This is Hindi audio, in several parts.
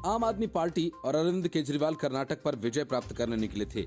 आम आदमी पार्टी और अरविंद केजरीवाल कर्नाटक पर विजय प्राप्त करने निकले थे।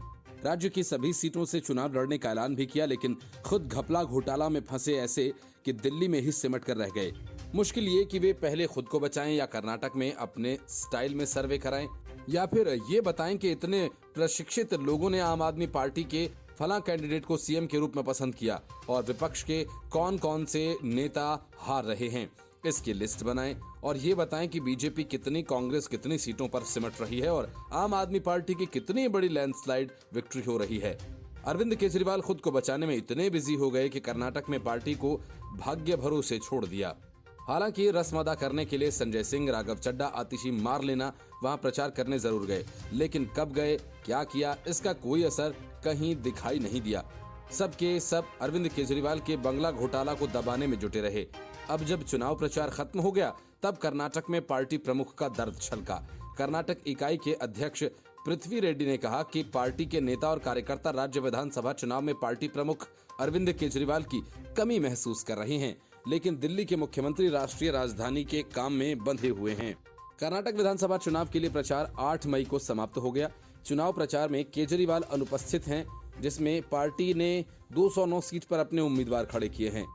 राज्य की सभी सीटों से चुनाव लड़ने का ऐलान भी किया, लेकिन खुद घपला घोटाला में फंसे ऐसे कि दिल्ली में ही सिमट कर रह गए। मुश्किल ये कि वे पहले खुद को बचाएं या कर्नाटक में अपने स्टाइल में सर्वे कराएं, या फिर ये बताएं कि इतने प्रशिक्षित लोगों ने आम आदमी पार्टी के फला कैंडिडेट को सीएम के रूप में पसंद किया और विपक्ष के कौन कौन से नेता हार रहे हैं, इसकी लिस्ट बनाएं और ये बताएं कि बीजेपी कितनी, कांग्रेस कितनी सीटों पर सिमट रही है और आम आदमी पार्टी की कितनी बड़ी लैंडस्लाइड विक्ट्री हो रही है। अरविंद केजरीवाल खुद को बचाने में इतने बिजी हो गए कि कर्नाटक में पार्टी को भाग्य भरोसे छोड़ दिया। हालांकि रस्म अदा करने के लिए संजय सिंह, राघव चड्ढा, आतिशी मार लेना वहां प्रचार करने जरूर गए, लेकिन कब गए, क्या किया, इसका कोई असर कहीं दिखाई नहीं दिया। सबके सब अरविंद केजरीवाल के बंगला घोटाला को दबाने में जुटे रहे। अब जब चुनाव प्रचार खत्म हो गया, तब कर्नाटक में पार्टी प्रमुख का दर्द छलका। कर्नाटक इकाई के अध्यक्ष पृथ्वी रेड्डी ने कहा कि पार्टी के नेता और कार्यकर्ता राज्य विधानसभा चुनाव में पार्टी प्रमुख अरविंद केजरीवाल की कमी महसूस कर रहे हैं, लेकिन दिल्ली के मुख्यमंत्री राष्ट्रीय राजधानी के काम में बंधे हुए हैं। कर्नाटक विधानसभा चुनाव के लिए प्रचार 8 मई को समाप्त हो गया। चुनाव प्रचार में केजरीवाल अनुपस्थित हैं, जिसमें पार्टी ने 209 सीट पर अपने उम्मीदवार खड़े किए हैं।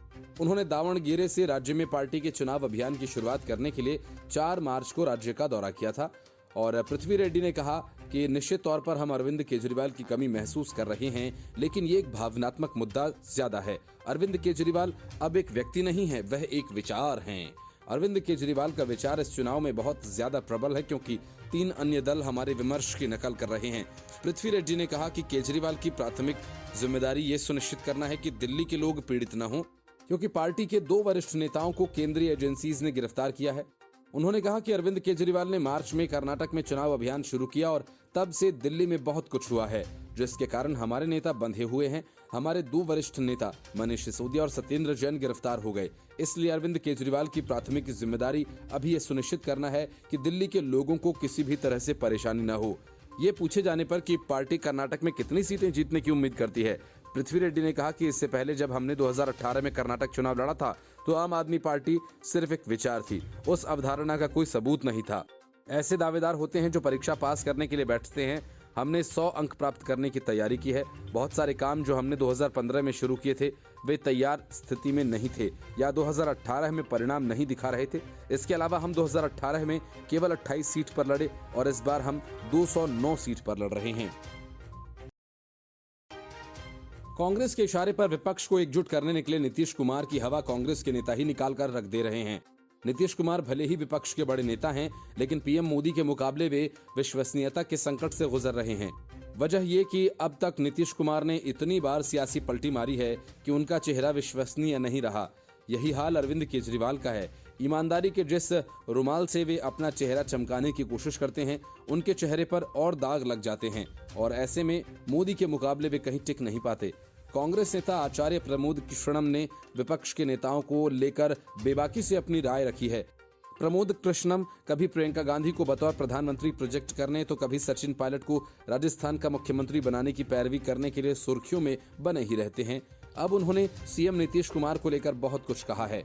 उन्होंने दावणगेरे से राज्य में पार्टी के चुनाव अभियान की शुरुआत करने के लिए 4 मार्च को राज्य का दौरा किया था और पृथ्वी रेड्डी ने कहा कि निश्चित तौर पर हम अरविंद केजरीवाल की कमी महसूस कर रहे हैं, लेकिन ये एक भावनात्मक मुद्दा ज्यादा है। अरविंद केजरीवाल अब एक व्यक्ति नहीं है, वह एक विचार हैं। अरविंद केजरीवाल का विचार इस चुनाव में बहुत ज्यादा प्रबल है, क्योंकि 3 अन्य दल हमारे विमर्श की नकल कर रहे हैं। पृथ्वी रेड्डी ने कहा कि केजरीवाल की प्राथमिक जिम्मेदारी ये सुनिश्चित करना है कि दिल्ली के लोग पीड़ित न हों, क्योंकि पार्टी के 2 वरिष्ठ नेताओं को केंद्रीय एजेंसीज ने गिरफ्तार किया है। उन्होंने कहा कि अरविंद केजरीवाल ने मार्च में कर्नाटक में चुनाव अभियान शुरू किया और तब से दिल्ली में बहुत कुछ हुआ है, जिसके कारण हमारे नेता बंधे हुए हैं। हमारे 2 वरिष्ठ नेता मनीष सिसोदिया और सत्येंद्र जैन गिरफ्तार हो गए। इसलिए अरविंद केजरीवाल की प्राथमिक जिम्मेदारी अभी ये सुनिश्चित करना है कि दिल्ली के लोगों को किसी भी तरह से परेशानी न हो। ये पूछे जाने पर कि पार्टी कर्नाटक में कितनी सीटें जीतने की उम्मीद करती है, पृथ्वी रेड्डी ने कहा कि इससे पहले जब हमने 2018 में कर्नाटक चुनाव लड़ा था, तो आम आदमी पार्टी सिर्फ एक विचार थी, उस अवधारणा का कोई सबूत नहीं था। ऐसे दावेदार होते हैं जो परीक्षा पास करने के लिए बैठते हैं। हमने 100 अंक प्राप्त करने की तैयारी की है। बहुत सारे काम जो हमने 2015 में शुरू किए थे, वे तैयार स्थिति में नहीं थे या 2018 में परिणाम नहीं दिखा रहे थे। इसके अलावा हम 2018 में केवल 28 सीट पर लड़े और इस बार हम 209 सीट पर लड़ रहे हैं। कांग्रेस के इशारे पर विपक्ष को एकजुट करने निकले नीतीश कुमार की हवा कांग्रेस के नेता ही निकाल कर रख दे रहे हैं। नीतीश कुमार भले ही विपक्ष के बड़े नेता हैं, लेकिन पीएम मोदी के मुकाबले वे विश्वसनीयता के संकट से गुजर रहे हैं। वजह ये कि अब तक नीतीश कुमार ने इतनी बार सियासी पलटी मारी है कि उनका चेहरा विश्वसनीय नहीं रहा। यही हाल अरविंद केजरीवाल का है। ईमानदारी के जिस रुमाल से वे अपना चेहरा चमकाने की कोशिश करते हैं, उनके चेहरे पर और दाग लग जाते हैं और ऐसे में मोदी के मुकाबले वे कहीं टिक नहीं पाते। कांग्रेस नेता आचार्य प्रमोद कृष्णम ने विपक्ष के नेताओं को लेकर बेबाकी से अपनी राय रखी है। प्रमोद कृष्णम कभी प्रियंका गांधी को बतौर प्रधानमंत्री प्रोजेक्ट करने, तो कभी सचिन पायलट को राजस्थान का मुख्यमंत्री बनाने की पैरवी करने के लिए सुर्खियों में बने ही रहते हैं। अब उन्होंने सीएम नीतीश कुमार को लेकर बहुत कुछ कहा है।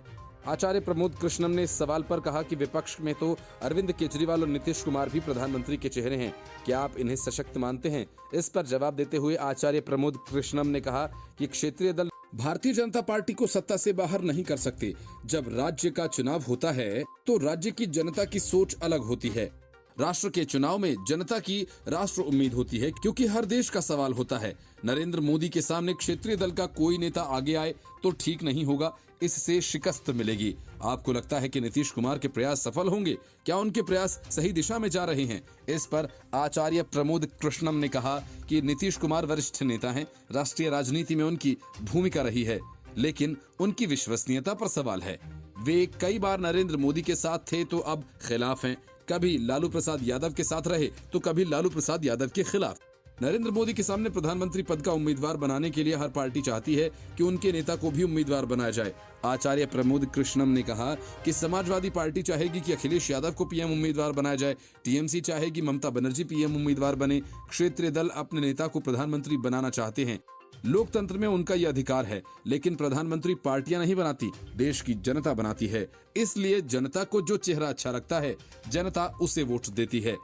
आचार्य प्रमोद कृष्णम ने इस सवाल पर कहा कि विपक्ष में तो अरविंद केजरीवाल और नीतीश कुमार भी प्रधानमंत्री के चेहरे हैं, क्या आप इन्हें सशक्त मानते हैं? इस पर जवाब देते हुए आचार्य प्रमोद कृष्णम ने कहा कि क्षेत्रीय दल भारतीय जनता पार्टी को सत्ता से बाहर नहीं कर सकते। जब राज्य का चुनाव होता है तो राज्य की जनता की सोच अलग होती है। राष्ट्र के चुनाव में जनता की राष्ट्र उम्मीद होती है, क्योंकि हर देश का सवाल होता है। नरेंद्र मोदी के सामने क्षेत्रीय दल का कोई नेता आगे आए तो ठीक नहीं होगा, इससे शिकस्त मिलेगी। आपको लगता है कि नीतीश कुमार के प्रयास सफल होंगे? क्या उनके प्रयास सही दिशा में जा रहे हैं? इस पर आचार्य प्रमोद कृष्णम ने कहा कि नीतीश कुमार वरिष्ठ नेता हैं, राष्ट्रीय राजनीति में उनकी भूमिका रही है, लेकिन उनकी विश्वसनीयता पर सवाल है। वे कई बार नरेंद्र मोदी के साथ थे तो अब खिलाफ हैं, कभी लालू प्रसाद यादव के साथ रहे तो कभी लालू प्रसाद यादव के खिलाफ। नरेंद्र मोदी के सामने प्रधानमंत्री पद का उम्मीदवार बनाने के लिए हर पार्टी चाहती है कि उनके नेता को भी उम्मीदवार बनाया जाए। आचार्य प्रमोद कृष्णम ने कहा कि समाजवादी पार्टी चाहेगी कि अखिलेश यादव को पीएम उम्मीदवार बनाया जाए, टीएमसी चाहेगी ममता बनर्जी पीएम उम्मीदवार बने, क्षेत्रीय दल अपने नेता को प्रधानमंत्री बनाना चाहते हैं। लोकतंत्र में उनका यह अधिकार है, लेकिन प्रधानमंत्री पार्टियां नहीं बनाती, देश की जनता बनाती है। इसलिए जनता को जो चेहरा अच्छा लगता है, जनता उसे वोट देती है।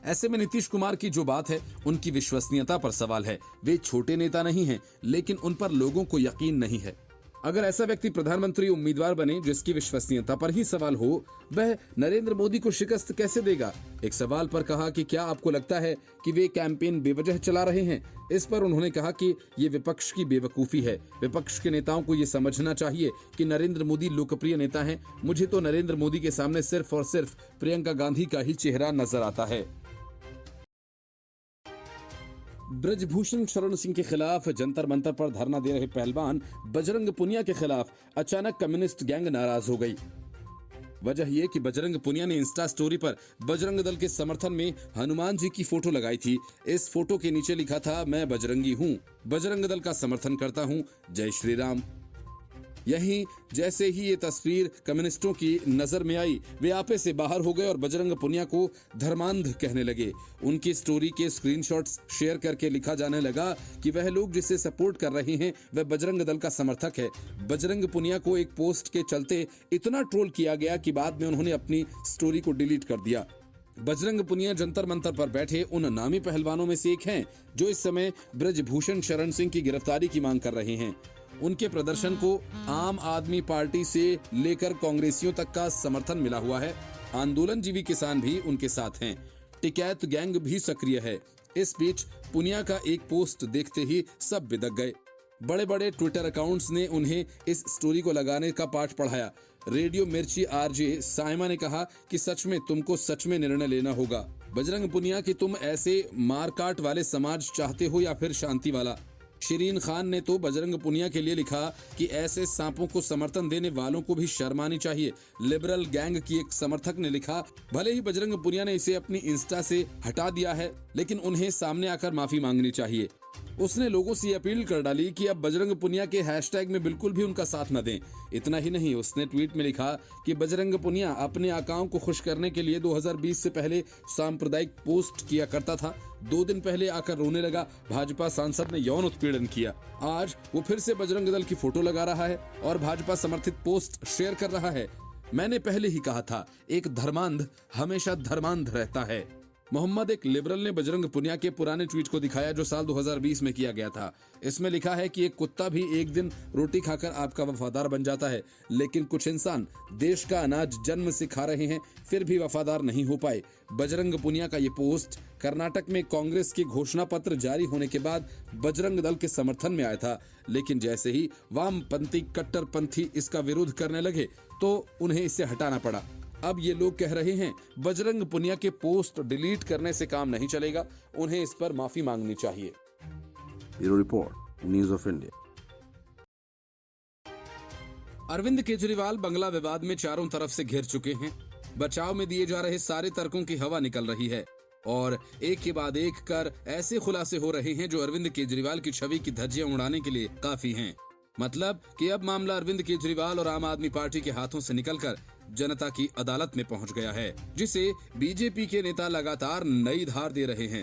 ऐसे में नीतीश कुमार की जो बात है, उनकी विश्वसनीयता पर सवाल है। वे छोटे नेता नहीं हैं, लेकिन उन पर लोगों को यकीन नहीं है। अगर ऐसा व्यक्ति प्रधानमंत्री उम्मीदवार बने जिसकी विश्वसनीयता पर ही सवाल हो, वह नरेंद्र मोदी को शिकस्त कैसे देगा? एक सवाल पर कहा कि क्या आपको लगता है कि वे कैंपेन बेवजह चला रहे हैं? इस पर उन्होंने कहा कि ये विपक्ष की बेवकूफी है। विपक्ष के नेताओं को ये समझना चाहिए कि नरेंद्र मोदी लोकप्रिय नेता हैं। मुझे तो नरेंद्र मोदी के सामने सिर्फ और सिर्फ प्रियंका गांधी का ही चेहरा नजर आता है। ब्रजभूषण शरण सिंह के खिलाफ जंतर मंतर पर धरना दे रहे पहलवान बजरंग पुनिया के खिलाफ अचानक कम्युनिस्ट गैंग नाराज हो गई। वजह यह कि बजरंग पुनिया ने इंस्टा स्टोरी पर बजरंग दल के समर्थन में हनुमान जी की फोटो लगाई थी। इस फोटो के नीचे लिखा था, मैं बजरंगी हूँ, बजरंग दल का समर्थन करता हूँ, जय श्री राम। यहीं जैसे ही ये तस्वीर कम्युनिस्टों की नजर में आई, वे आपे से बाहर हो गए और बजरंग पुनिया को धर्मांध कहने लगे। उनकी स्टोरी के स्क्रीनशॉट्स शेयर करके लिखा जाने लगा कि वह लोग जिसे सपोर्ट कर रहे हैं वह बजरंग दल का समर्थक है। बजरंग पुनिया को एक पोस्ट के चलते इतना ट्रोल किया गया कि बाद में उन्होंने अपनी स्टोरी को डिलीट कर दिया। बजरंग पुनिया जंतर मंतर पर बैठे उन नामी पहलवानों में से एक हैं जो इस समय ब्रजभूषण शरण सिंह की गिरफ्तारी की मांग कर रहे हैं। उनके प्रदर्शन को आम आदमी पार्टी से लेकर कांग्रेसियों तक का समर्थन मिला हुआ है। आंदोलनजीवी किसान भी उनके साथ हैं। टिकैत गैंग भी सक्रिय है। इस बीच पुनिया का एक पोस्ट देखते ही सब बिदक गए। बड़े बड़े ट्विटर अकाउंट्स ने उन्हें इस स्टोरी को लगाने का पाठ पढ़ाया। रेडियो मिर्ची आरजे साइमा ने कहा कि सच में तुमको सच में निर्णय लेना होगा बजरंग पुनिया कि तुम ऐसे मारकाट वाले समाज चाहते हो या फिर शांति वाला। शिरीन खान ने तो बजरंग पुनिया के लिए लिखा कि ऐसे सांपों को समर्थन देने वालों को भी शर्म आनी चाहिए। लिबरल गैंग की एक समर्थक ने लिखा, भले ही बजरंग पुनिया ने इसे अपनी इंस्टा से हटा दिया है, लेकिन उन्हें सामने आकर माफी मांगनी चाहिए। उसने लोगों से अपील कर डाली कि अब बजरंग पुनिया के हैशटैग में बिल्कुल भी उनका साथ न दें। इतना ही नहीं, उसने ट्वीट में लिखा कि बजरंग पुनिया अपने आकाओं को खुश करने के लिए 2020 से पहले सांप्रदायिक पोस्ट किया करता था। 2 दिन पहले आकर रोने लगा, भाजपा सांसद ने यौन उत्पीड़न किया। आज वो फिर से बजरंग दल की फोटो लगा रहा है और भाजपा समर्थित पोस्ट शेयर कर रहा है। मैंने पहले ही कहा था, एक धर्मांध हमेशा धर्मांध रहता है। मोहम्मद एक लिबरल ने बजरंग पुनिया के पुराने ट्वीट को दिखाया जो साल 2020 में किया गया था। इसमें लिखा है कि एक कुत्ता भी एक दिन रोटी खाकर आपका वफादार बन जाता है, लेकिन कुछ इंसान देश का अनाज जन्म से खा रहे हैं फिर भी वफादार नहीं हो पाए। बजरंग पुनिया का ये पोस्ट कर्नाटक में कांग्रेस के घोषणा पत्र जारी होने के बाद बजरंग दल के समर्थन में आया था, लेकिन जैसे ही वामपंथी कट्टरपंथी इसका विरोध करने लगे तो उन्हें इसे हटाना पड़ा। अब ये लोग कह रहे हैं बजरंग पुनिया के पोस्ट डिलीट करने से काम नहीं चलेगा, उन्हें इस पर माफी मांगनी चाहिए। Bureau report, news of India. Arvind Kejriwal बंगला विवाद में चारों तरफ से घिर चुके हैं। बचाव में दिए जा रहे सारे तर्कों की हवा निकल रही है और एक के बाद एक कर ऐसे खुलासे हो रहे हैं जो अरविंद केजरीवाल की छवि की धज्जियां उड़ाने के लिए काफी हैं। मतलब कि अब मामला अरविंद केजरीवाल और आम आदमी पार्टी के हाथों से निकलकर जनता की अदालत में पहुंच गया है, जिसे बीजेपी के नेता लगातार नई धार दे रहे हैं।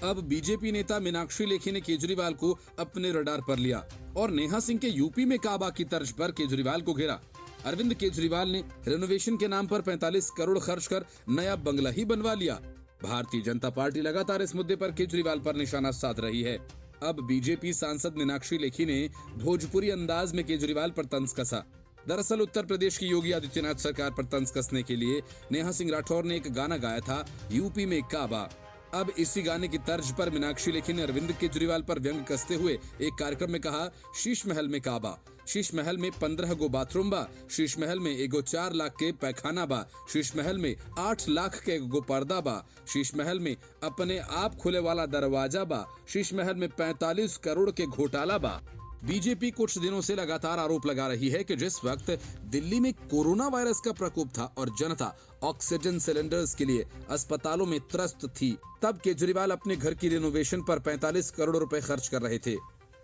अब बीजेपी नेता मीनाक्षी लेखी ने केजरीवाल को अपने रडार पर लिया और नेहा सिंह के यूपी में काबा की तर्ज पर केजरीवाल को घेरा। अरविंद केजरीवाल ने रेनोवेशन के नाम पर 45 करोड़ खर्च कर नया बंगला ही बनवा लिया। भारतीय जनता पार्टी लगातार इस मुद्दे पर केजरीवाल पर निशाना साध रही है। अब बीजेपी सांसद मीनाक्षी लेखी ने भोजपुरी अंदाज में केजरीवाल पर तंज कसा। दरअसल उत्तर प्रदेश की योगी आदित्यनाथ सरकार पर तंज कसने के लिए नेहा सिंह राठौर ने एक गाना गाया था, यूपी में काबा। अब इसी गाने की तर्ज पर मीनाक्षी लेखी ने अरविंद केजरीवाल पर व्यंग कसते हुए एक कार्यक्रम में कहा, शीश महल में काबा, शीश महल में 15 गो बाथरूम बा, शीश महल में एगो 4 लाख के पैखाना बा, शीश महल में 8 लाख के एगो पर्दा बा, शीश महल में अपने आप खुले वाला दरवाजा बा, शीश महल में 45 करोड़ के घोटाला बा। बीजेपी कुछ दिनों से लगातार आरोप लगा रही है कि जिस वक्त दिल्ली में कोरोना वायरस का प्रकोप था और जनता ऑक्सीजन सिलेंडर्स के लिए अस्पतालों में त्रस्त थी, तब केजरीवाल अपने घर की रिनोवेशन पर 45 करोड़ रुपए खर्च कर रहे थे।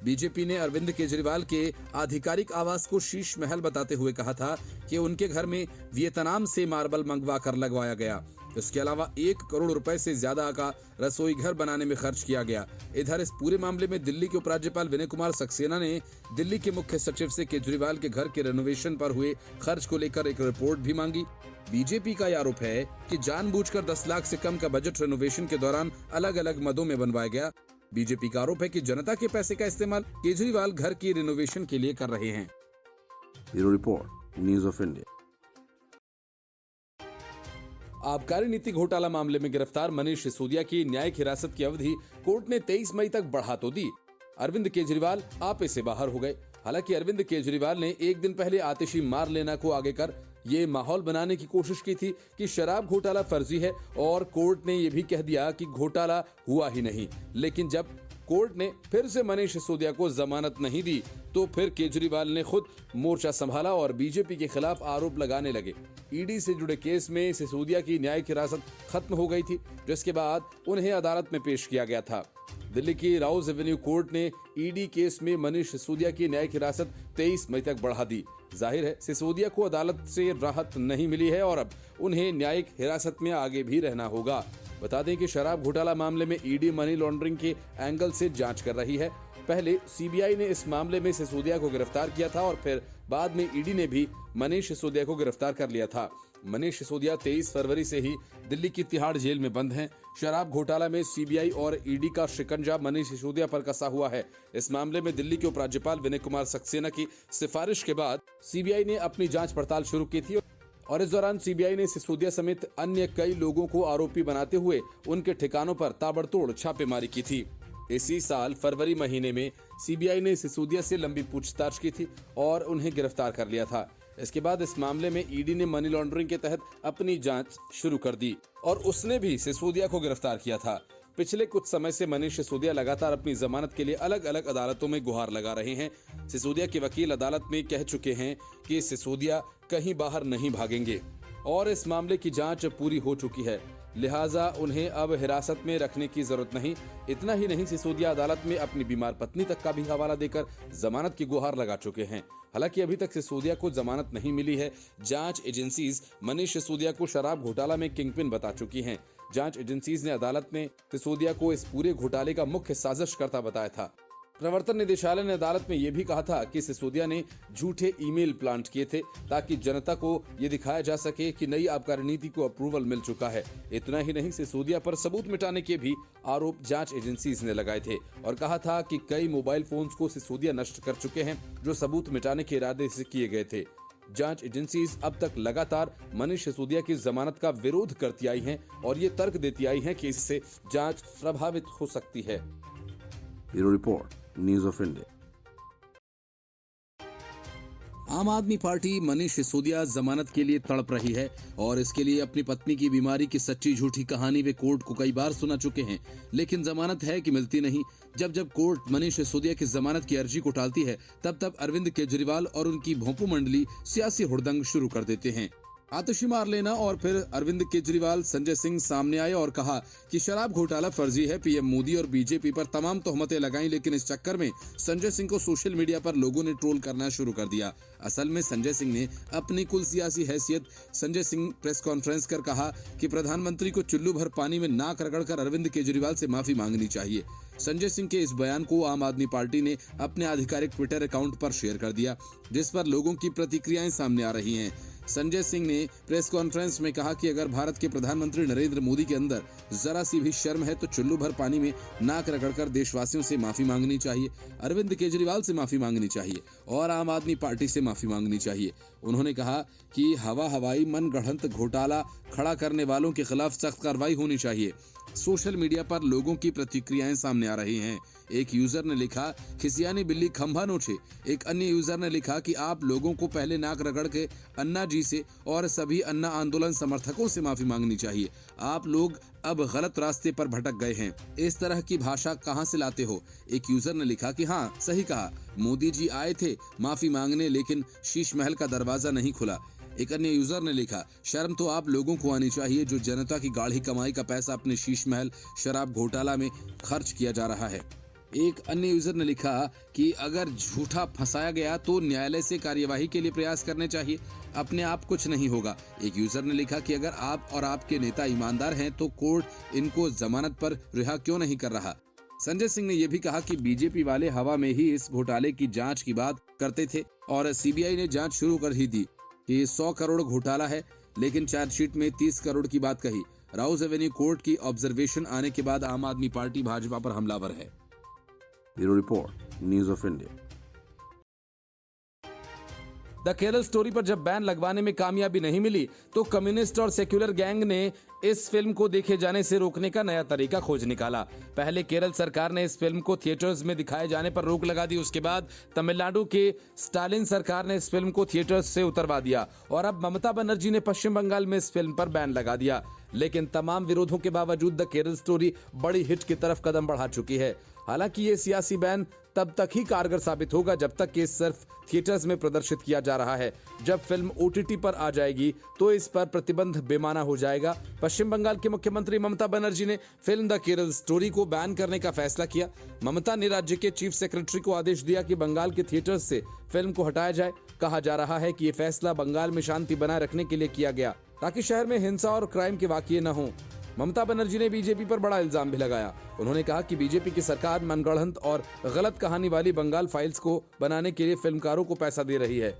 बीजेपी ने अरविंद केजरीवाल के आधिकारिक आवास को शीश महल बताते हुए कहा था कि उनके घर में वियतनाम से मार्बल मंगवा कर लगवाया गया। इसके अलावा 1 करोड़ रुपए से ज्यादा का रसोई घर बनाने में खर्च किया गया। इधर इस पूरे मामले में दिल्ली के उपराज्यपाल विनय कुमार सक्सेना ने दिल्ली के मुख्य सचिव से केजरीवाल के घर के रेनोवेशन पर हुए खर्च को लेकर एक रिपोर्ट भी मांगी। बीजेपी का आरोप है कि जानबूझकर 10 लाख से कम का बजट रेनोवेशन के दौरान अलग अलग मदों में बनवाया गया। बीजेपी का आरोप है कि जनता के पैसे का इस्तेमाल केजरीवाल घर की रेनोवेशन के लिए कर रहे हैं। Bureau Report, News of India. आबकारी नीति घोटाला मामले में गिरफ्तार मनीष सिसोदिया की न्यायिक हिरासत की अवधि कोर्ट ने 23 मई तक बढ़ा तो दी। अरविंद केजरीवाल आपे से बाहर हो गए। हालांकि अरविंद केजरीवाल ने एक दिन पहले आतिशी मार लेना को आगे कर ये माहौल बनाने की कोशिश की थी कि शराब घोटाला फर्जी है और कोर्ट ने ये भी कह दिया कि घोटाला हुआ ही नहीं। लेकिन जब कोर्ट ने फिर से मनीष सिसोदिया को जमानत नहीं दी तो फिर केजरीवाल ने खुद मोर्चा संभाला और बीजेपी के खिलाफ आरोप लगाने लगे। ईडी से जुड़े केस में सिसोदिया की न्यायिक हिरासत खत्म हो गई थी, जिसके बाद उन्हें अदालत में पेश किया गया था। दिल्ली की राउज एवेन्यू कोर्ट ने ईडी केस में मनीष सिसोदिया की न्यायिक हिरासत 23 मई तक बढ़ा दी। जाहिर है सिसोदिया को अदालत से राहत नहीं मिली है और अब उन्हें न्यायिक हिरासत में आगे भी रहना होगा। बता दें कि शराब घोटाला मामले में ईडी मनी लॉन्ड्रिंग के एंगल से जांच कर रही है। पहले सीबीआई ने इस मामले में सिसोदिया को गिरफ्तार किया था और फिर बाद में ईडी ने भी मनीष सिसोदिया को गिरफ्तार कर लिया था। मनीष सिसोदिया 23 फरवरी से ही दिल्ली की तिहाड़ जेल में बंद हैं। शराब घोटाला में सीबीआई और ईडी का शिकंजा मनीष सिसोदिया पर कसा हुआ है। इस मामले में दिल्ली के उपराज्यपाल विनय कुमार सक्सेना की सिफारिश के बाद सीबीआई ने अपनी जांच पड़ताल शुरू की थी और इस दौरान सीबीआई ने सिसोदिया समेत अन्य कई लोगों को आरोपी बनाते हुए उनके ठिकानों पर ताबड़तोड़ छापेमारी की थी। इसी साल फरवरी महीने में सीबीआई ने सिसोदिया से लंबी पूछताछ की थी और उन्हें गिरफ्तार कर लिया था। इसके बाद इस मामले में ईडी ने मनी लॉन्ड्रिंग के तहत अपनी जांच शुरू कर दी और उसने भी सिसोदिया को गिरफ्तार किया था। पिछले कुछ समय से मनीष सिसोदिया लगातार अपनी जमानत के लिए अलग अलग अदालतों में गुहार लगा रहे हैं। सिसोदिया के वकील अदालत में कह चुके हैं कि सिसोदिया कहीं बाहर नहीं भागेंगे और इस मामले की जांच पूरी हो चुकी है, लिहाजा उन्हें अब हिरासत में रखने की जरूरत नहीं। इतना ही नहीं, सिसोदिया अदालत में अपनी बीमार पत्नी तक का भी हवाला देकर जमानत की गुहार लगा चुके हैं। हालांकि अभी तक सिसोदिया को जमानत नहीं मिली है। जांच एजेंसीज मनीष सिसोदिया को शराब घोटाला में किंगपिन बता चुकी हैं। जांच एजेंसीज ने अदालत में सिसोदिया को इस पूरे घोटाले का मुख्य साजिशकर्ता बताया था। प्रवर्तन निदेशालय ने अदालत में यह भी कहा था कि सिसोदिया ने झूठे ईमेल प्लांट किए थे ताकि जनता को ये दिखाया जा सके कि नई आबकारी नीति को अप्रूवल मिल चुका है। इतना ही नहीं, सिसोदिया पर सबूत मिटाने के भी आरोप जांच एजेंसीज ने लगाए थे और कहा था कि कई मोबाइल फोन्स को सिसोदिया नष्ट कर चुके हैं जो सबूत मिटाने के इरादे से किए गए थे। जांच एजेंसीज अब तक लगातार मनीष सिसोदिया की जमानत का विरोध करती आई हैं और ये तर्क देती आई हैं कि इससे जांच प्रभावित हो सकती है। Bureau Report, News of India. आम आदमी पार्टी मनीष सिसोदिया जमानत के लिए तड़प रही है और इसके लिए अपनी पत्नी की बीमारी की सच्ची झूठी कहानी वे कोर्ट को कई बार सुना चुके हैं, लेकिन जमानत है कि मिलती नहीं। जब जब कोर्ट मनीष सिसोदिया की जमानत की अर्जी को टालती है तब तब अरविंद केजरीवाल और उनकी भोंपू मंडली सियासी हुड़दंग शुरू कर देते हैं। आतिशी मार लेना और फिर अरविंद केजरीवाल, संजय सिंह सामने आए और कहा कि शराब घोटाला फर्जी है। पीएम मोदी और बीजेपी पर तमाम तोहमतें लगाई, लेकिन इस चक्कर में संजय सिंह को सोशल मीडिया पर लोगों ने ट्रोल करना शुरू कर दिया। असल में संजय सिंह ने अपनी कुल सियासी हैसियत संजय सिंह प्रेस कॉन्फ्रेंस कर कहा कि प्रधानमंत्री को चुल्लू भर पानी में नाक रगड़कर अरविंद केजरीवाल से माफी मांगनी चाहिए। संजय सिंह के इस बयान को आम आदमी पार्टी ने अपने आधिकारिक ट्विटर अकाउंट पर शेयर कर दिया, जिस पर लोगों की प्रतिक्रियाएं सामने आ रही हैं। संजय सिंह ने प्रेस कॉन्फ्रेंस में कहा कि अगर भारत के प्रधानमंत्री नरेंद्र मोदी के अंदर जरा सी भी शर्म है तो चुल्लू भर पानी में नाक रगड़कर देशवासियों से माफी मांगनी चाहिए, अरविंद केजरीवाल से माफी मांगनी चाहिए और आम आदमी पार्टी से माफी मांगनी चाहिए। उन्होंने कहा कि हवाई मन गढ़ंत घोटाला खड़ा करने वालों के खिलाफ सख्त कार्रवाई होनी चाहिए। सोशल मीडिया पर लोगों की प्रतिक्रियाएं सामने आ रही हैं। एक यूजर ने लिखा, खिसियानी बिल्ली खंभा नोचे। एक अन्य यूजर ने लिखा कि आप लोगों को पहले नाक रगड़ के अन्ना जी से और सभी अन्ना आंदोलन समर्थकों से माफी मांगनी चाहिए। आप लोग अब गलत रास्ते पर भटक गए हैं। इस तरह की भाषा कहां से लाते हो? एक यूजर ने लिखा कि हाँ, सही कहा, मोदी जी आए थे माफी मांगने, लेकिन शीश महल का दरवाजा नहीं खुला। एक अन्य यूजर ने लिखा, शर्म तो आप लोगों को आनी चाहिए जो जनता की गाढ़ी कमाई का पैसा अपने शीश महल शराब घोटाला में खर्च किया जा रहा है। एक अन्य यूजर ने लिखा कि अगर झूठा फंसाया गया तो न्यायालय से कार्यवाही के लिए प्रयास करने चाहिए, अपने आप कुछ नहीं होगा। एक यूजर ने लिखा कि अगर आप और आपके नेता ईमानदार हैं तो कोर्ट इनको जमानत पर रिहा क्यों नहीं कर रहा। संजय सिंह ने यह भी कहा कि बीजेपी वाले हवा में ही इस घोटाले की जांच की बात करते थे और सीबीआई ने जांच शुरू कर ही दी कि 100 करोड़ घोटाला है, लेकिन चार्जशीट में 30 करोड़ की बात कही। राउज एवेन्यू कोर्ट की ऑब्जर्वेशन आने के बाद आम आदमी पार्टी भाजपा पर हमलावर है। Bureau report, news of India. The Kerala story पर जब बैन लगवाने में कामयाबी नहीं मिली तो कम्युनिस्ट और सेक्युलर गैंग ने इस फिल्म को देखे जाने से रोकने का नया तरीका खोज निकाला। पहले केरल सरकार ने इस फिल्म को थिएटर्स में दिखाए जाने पर रोक लगा दी। उसके बाद तमिलनाडु के स्टालिन सरकार ने इस फिल्म को थिएटर्स से उतरवा दिया और अब ममता बनर्जी ने पश्चिम बंगाल में इस फिल्म पर बैन लगा दिया। लेकिन तमाम विरोधों के बावजूद द केरल स्टोरी बड़ी हिट की तरफ कदम बढ़ा चुकी है। हालांकि ये सियासी बैन तब तक ही कारगर साबित होगा जब तक कि सिर्फ थिएटर्स में प्रदर्शित किया जा रहा है। जब फिल्म ओटीटी पर आ जाएगी तो इस पर प्रतिबंध बेमाना हो जाएगा। पश्चिम बंगाल के मुख्यमंत्री ममता बनर्जी ने फिल्म द केरल स्टोरी को बैन करने का फैसला किया। ममता ने राज्य के चीफ सेक्रेटरी को आदेश दिया कि बंगाल के थिएटर्स से फिल्म को हटाया जाए। कहा जा रहा है कि ये फैसला बंगाल में शांति बनाए रखने के लिए किया गया ताकि शहर में हिंसा और क्राइम के वाकये न हो। ममता बनर्जी ने बीजेपी पर बड़ा इल्जाम भी लगाया। उन्होंने कहा कि बीजेपी की सरकार मनगढ़ंत और गलत कहानी वाली बंगाल फाइल्स को बनाने के लिए फिल्मकारों को पैसा दे रही है।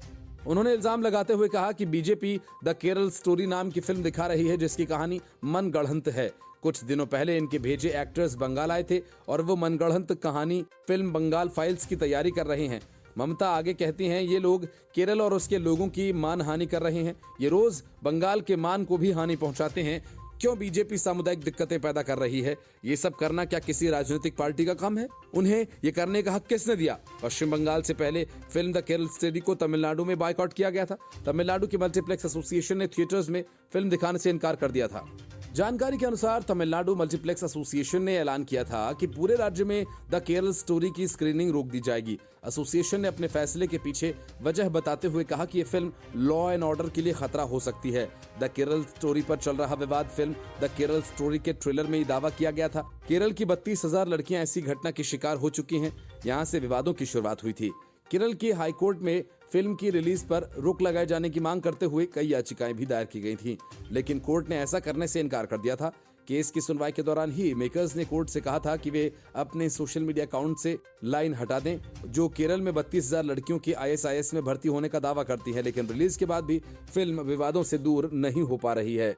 उन्होंने इल्जाम लगाते हुए कहा कि बीजेपी द केरल स्टोरी नाम की फिल्म दिखा रही है जिसकी कहानी मनगढ़ंत है। कुछ दिनों पहले इनके भेजे एक्टर्स बंगाल आए थे और वो मनगढ़ंत कहानी फिल्म बंगाल फाइल्स की तैयारी कर रहे हैं। ममता आगे कहती हैं ये लोग केरल और उसके लोगों की मान हानि कर रहे हैं। ये रोज बंगाल के मान को भी हानि पहुंचाते हैं। क्यों बीजेपी सामुदायिक दिक्कतें पैदा कर रही है? ये सब करना क्या किसी राजनीतिक पार्टी का काम है? उन्हें ये करने का हक किसने दिया? पश्चिम बंगाल से पहले फिल्म द केरल स्टोरी को तमिलनाडु में बायकॉट किया गया था। तमिलनाडु की मल्टीप्लेक्स एसोसिएशन ने थिएटर्स में फिल्म दिखाने से इनकार कर दिया था। जानकारी के अनुसार तमिलनाडु मल्टीप्लेक्स एसोसिएशन ने ऐलान किया था कि पूरे राज्य में द केरल स्टोरी की स्क्रीनिंग रोक दी जाएगी। एसोसिएशन ने अपने फैसले के पीछे वजह बताते हुए कहा कि यह फिल्म लॉ एंड ऑर्डर के लिए खतरा हो सकती है। द केरल स्टोरी पर चल रहा विवाद फिल्म द केरल स्टोरी के ट्रेलर में दावा किया गया था। केरल की 32,000 लड़कियां ऐसी घटना की शिकार हो चुकी हैं। यहाँ से विवादों की शुरुआत हुई थी। केरल की हाईकोर्ट में फिल्म की रिलीज पर रोक लगाए जाने की मांग करते हुए कई याचिकाएं भी दायर की गई थीं, लेकिन कोर्ट ने ऐसा करने से इनकार कर दिया था। केस की सुनवाई के दौरान ही मेकर्स ने कोर्ट से कहा था कि वे अपने सोशल मीडिया अकाउंट से लाइन हटा दें जो केरल में 32,000 लड़कियों की ISIS में भर्ती होने का दावा करती है, लेकिन रिलीज के बाद भी फिल्म विवादों से दूर नहीं हो पा रही है।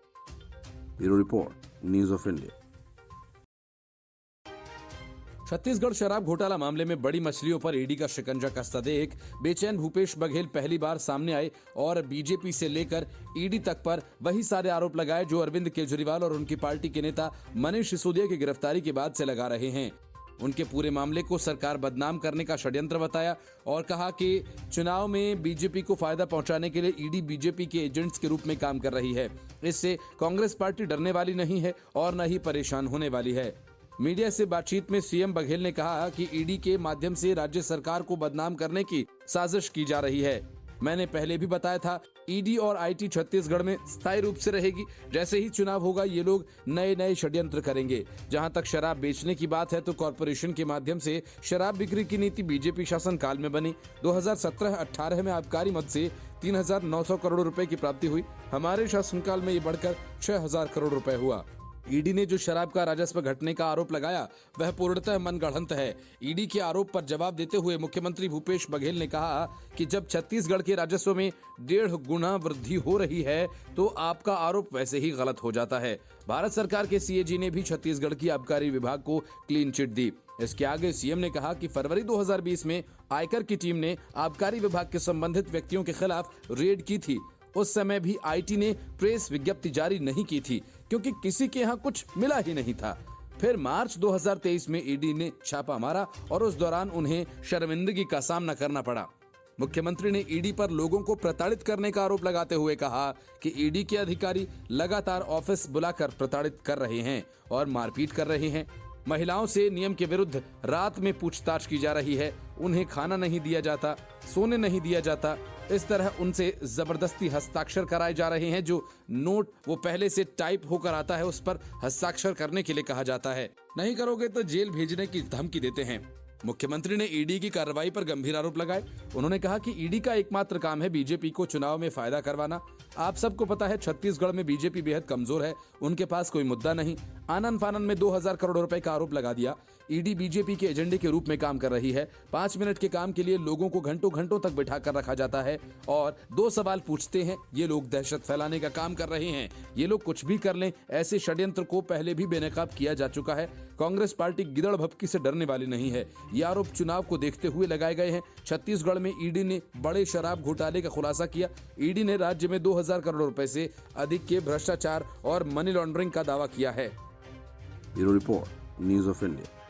Bureau report, news of India. Chhattisgarh शराब घोटाला मामले में बड़ी मछलियों पर ईडी का शिकंजा कसता देख बेचैन भूपेश बघेल पहली बार सामने आए और बीजेपी से लेकर ईडी तक पर वही सारे आरोप लगाए जो अरविंद केजरीवाल और उनकी पार्टी के नेता मनीष सिसोदिया की गिरफ्तारी के बाद से लगा रहे हैं। उनके पूरे मामले को सरकार बदनाम करने का षड्यंत्र बताया और कहा कि चुनाव में बीजेपी को फायदा पहुंचाने के लिए ईडी बीजेपी के एजेंट्स के रूप में काम कर रही है। इससे कांग्रेस पार्टी डरने वाली नहीं है और न ही परेशान होने वाली है। मीडिया से बातचीत में सीएम बघेल ने कहा कि ईडी के माध्यम से राज्य सरकार को बदनाम करने की साजिश की जा रही है। मैंने पहले भी बताया था ईडी और आईटी छत्तीसगढ़ में स्थायी रूप से रहेगी। जैसे ही चुनाव होगा ये लोग नए नए षड्यंत्र करेंगे। जहां तक शराब बेचने की बात है तो कॉरपोरेशन के माध्यम से शराब बिक्री की नीति बीजेपी शासन काल में बनी। 2017-18 में आबकारी मद से 3,900 करोड़ रुपए की प्राप्ति हुई। हमारे शासनकाल में ये बढ़कर 6,000 करोड़ रुपए हुआ। ईडी ने जो शराब का राजस्व घटने का आरोप लगाया वह पूर्णतः मनगढ़ंत है। ईडी के आरोप पर जवाब देते हुए मुख्यमंत्री भूपेश बघेल ने कहा कि जब छत्तीसगढ़ के राजस्व में 1.5 गुना वृद्धि हो रही है तो आपका आरोप वैसे ही गलत हो जाता है। भारत सरकार के सीएजी ने भी छत्तीसगढ़ की आबकारी विभाग को क्लीन चिट दी। इसके आगे सीएम ने कहा कि फरवरी 2020 में आयकर की टीम ने आबकारी विभाग के संबंधित व्यक्तियों के खिलाफ रेड की थी। उस समय भी आईटी ने प्रेस विज्ञप्ति जारी नहीं की थी क्योंकि किसी के यहाँ कुछ मिला ही नहीं था। फिर मार्च 2023 में ईडी ने छापा मारा और उस दौरान उन्हें शर्मिंदगी का सामना करना पड़ा। मुख्यमंत्री ने ईडी पर लोगों को प्रताड़ित करने का आरोप लगाते हुए कहा कि ईडी के अधिकारी लगातार ऑफिस बुलाकर प्रताड़ित कर रहे हैं और मारपीट कर रहे हैं। महिलाओं से नियम के विरुद्ध रात में पूछताछ की जा रही है। उन्हें खाना नहीं दिया जाता, सोने नहीं दिया जाता। इस तरह उनसे जबरदस्ती हस्ताक्षर कराए जा रहे हैं। जो नोट वो पहले से टाइप होकर आता है उस पर हस्ताक्षर करने के लिए कहा जाता है। नहीं करोगे तो जेल भेजने की धमकी देते हैं। मुख्यमंत्री ने ईडी की कार्रवाई पर गंभीर आरोप लगाए। उन्होंने कहा कि ईडी का एकमात्र काम है बीजेपी को चुनाव में फायदा करवाना। आप सबको पता है छत्तीसगढ़ में बीजेपी बेहद कमजोर है, उनके पास कोई मुद्दा नहीं। आनन फानन में 2000 करोड़ रुपए का आरोप लगा दिया। ईडी बीजेपी के एजेंडे के रूप में काम कर रही है। 5 मिनट के काम के लिए लोगों को घंटों घंटों तक बैठा कर रखा जाता है और 2 सवाल पूछते हैं। ये लोग दहशत फैलाने का काम कर रहे हैं। ये लोग कुछ भी कर लें, ऐसे षड्यंत्र को पहले भी बेनकाब किया जा चुका है। कांग्रेस पार्टी गिदड़ भपकी से डरने वाली नहीं है। ये आरोप चुनाव को देखते हुए लगाए गए हैं। छत्तीसगढ़ में ईडी ने बड़े शराब घोटाले का खुलासा किया। ईडी ने राज्य में 2000 करोड़ रुपए से अधिक के भ्रष्टाचार और मनी लॉन्ड्रिंग का दावा किया है। Bureau report, news of India.